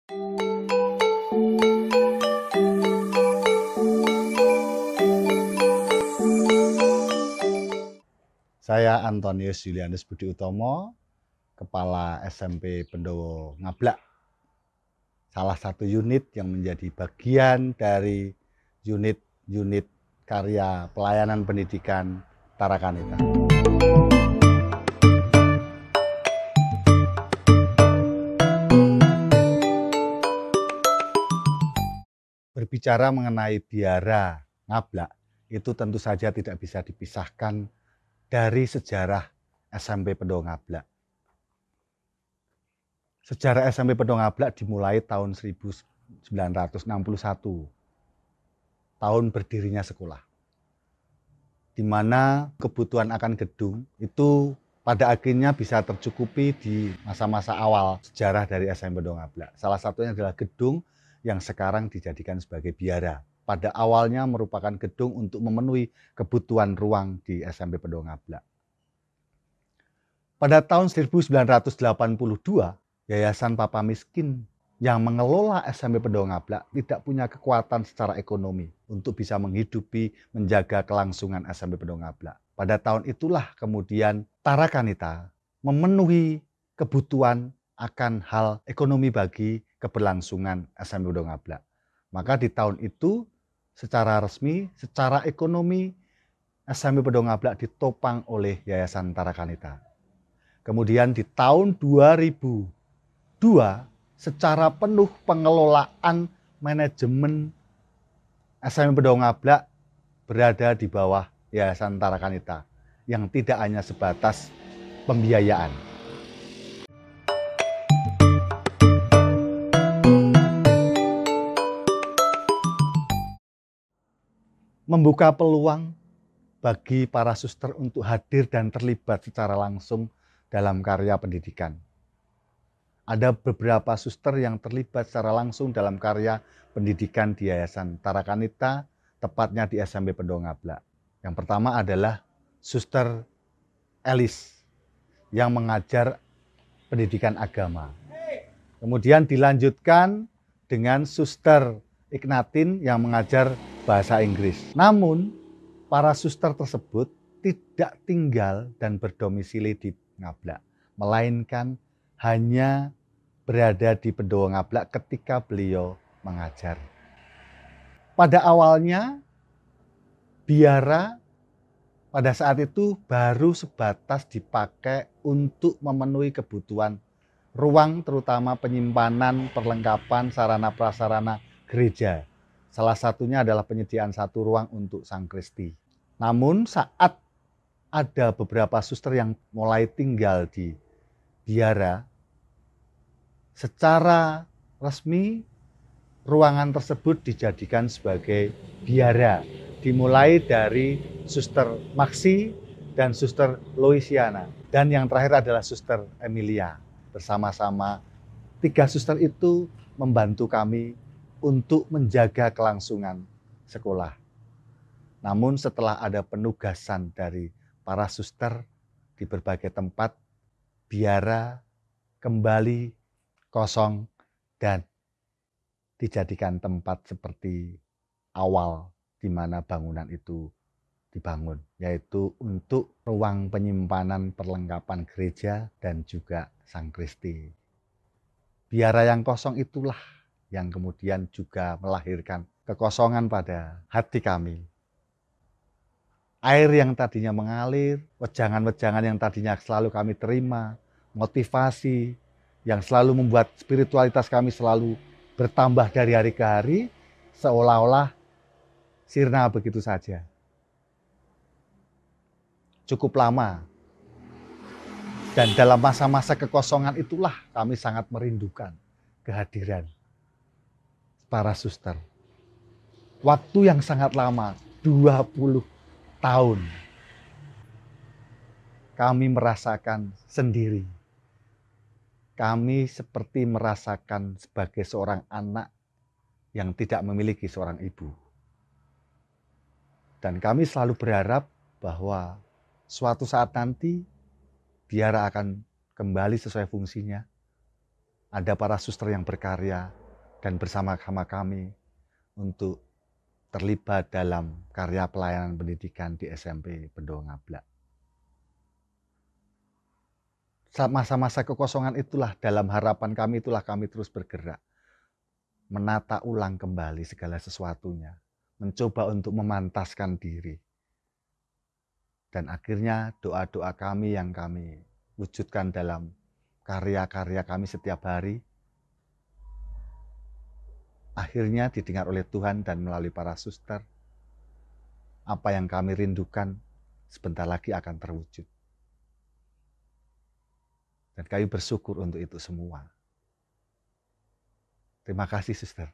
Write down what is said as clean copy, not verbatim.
Saya Antonius Julianus Budi Utomo, Kepala SMP Pendowo Ngablak. Salah satu unit yang menjadi bagian dari unit-unit karya pelayanan pendidikan Tarakanita. Berbicara mengenai biara Ngablak, itu tentu saja tidak bisa dipisahkan dari sejarah SMP Pendowo Ngablak. Sejarah SMP Pendowo Ngablak dimulai tahun 1961, tahun berdirinya sekolah, di mana kebutuhan akan gedung itu pada akhirnya bisa tercukupi di masa-masa awal sejarah dari SMP Pendowo Ngablak. Salah satunya adalah gedung yang sekarang dijadikan sebagai biara. Pada awalnya merupakan gedung untuk memenuhi kebutuhan ruang di SMP Pendowo Ngablak. Pada tahun 1982, Yayasan Papa Miskin yang mengelola SMP Pendowo Ngablak tidak punya kekuatan secara ekonomi untuk bisa menghidupi, menjaga kelangsungan SMP Pendowo Ngablak. Pada tahun itulah kemudian Tarakanita memenuhi kebutuhan akan hal ekonomi bagi keberlangsungan SMP Pendowo Ngablak. Maka di tahun itu secara resmi, secara ekonomi SMP Pendowo Ngablak ditopang oleh Yayasan Tarakanita. Kemudian di tahun 2002 secara penuh pengelolaan manajemen SMP Pendowo Ngablak berada di bawah Yayasan Tarakanita yang tidak hanya sebatas pembiayaan. Membuka peluang bagi para suster untuk hadir dan terlibat secara langsung dalam karya pendidikan. Ada beberapa suster yang terlibat secara langsung dalam karya pendidikan di Yayasan Tarakanita, tepatnya di SMP Pendowo Ngablak. Yang pertama adalah Suster Elis yang mengajar pendidikan agama. Kemudian dilanjutkan dengan Suster Ignatin yang mengajar bahasa Inggris. Namun, para suster tersebut tidak tinggal dan berdomisili di Ngablak, melainkan hanya berada di Pendowo Ngablak ketika beliau mengajar. Pada awalnya, biara pada saat itu baru sebatas dipakai untuk memenuhi kebutuhan ruang, terutama penyimpanan, perlengkapan, sarana prasarana gereja. Salah satunya adalah penyediaan satu ruang untuk Sang Kristi. Namun saat ada beberapa suster yang mulai tinggal di biara, secara resmi ruangan tersebut dijadikan sebagai biara. Dimulai dari Suster Maksi dan Suster Loisiana. Dan yang terakhir adalah Suster Emilia. Bersama-sama 3 suster itu membantu kami untuk menjaga kelangsungan sekolah. Namun setelah ada penugasan dari para suster di berbagai tempat, biara kembali kosong dan dijadikan tempat seperti awal di mana bangunan itu dibangun, yaitu untuk ruang penyimpanan perlengkapan gereja dan juga Sang Kristi. Biara yang kosong itulah yang kemudian juga melahirkan kekosongan pada hati kami. Air yang tadinya mengalir, wejangan-wejangan yang tadinya selalu kami terima, motivasi yang selalu membuat spiritualitas kami selalu bertambah dari hari ke hari, seolah-olah sirna begitu saja. Cukup lama. Dan dalam masa-masa kekosongan itulah kami sangat merindukan kehadiran para suster. Waktu yang sangat lama, 20 tahun, kami merasakan sendiri. Kami seperti merasakan sebagai seorang anak yang tidak memiliki seorang ibu. Dan kami selalu berharap bahwa suatu saat nanti biara akan kembali sesuai fungsinya. ada para suster yang berkarya dan bersama-sama kami untuk terlibat dalam karya pelayanan pendidikan di SMP Bendo Ngablak. Saat masa-masa kekosongan itulah, dalam harapan kami itulah kami terus bergerak, menata ulang kembali segala sesuatunya, mencoba untuk memantaskan diri. Dan akhirnya doa-doa kami yang kami wujudkan dalam karya-karya kami setiap hari, akhirnya didengar oleh Tuhan dan melalui para suster, apa yang kami rindukan sebentar lagi akan terwujud. Dan kami bersyukur untuk itu semua. Terima kasih, suster.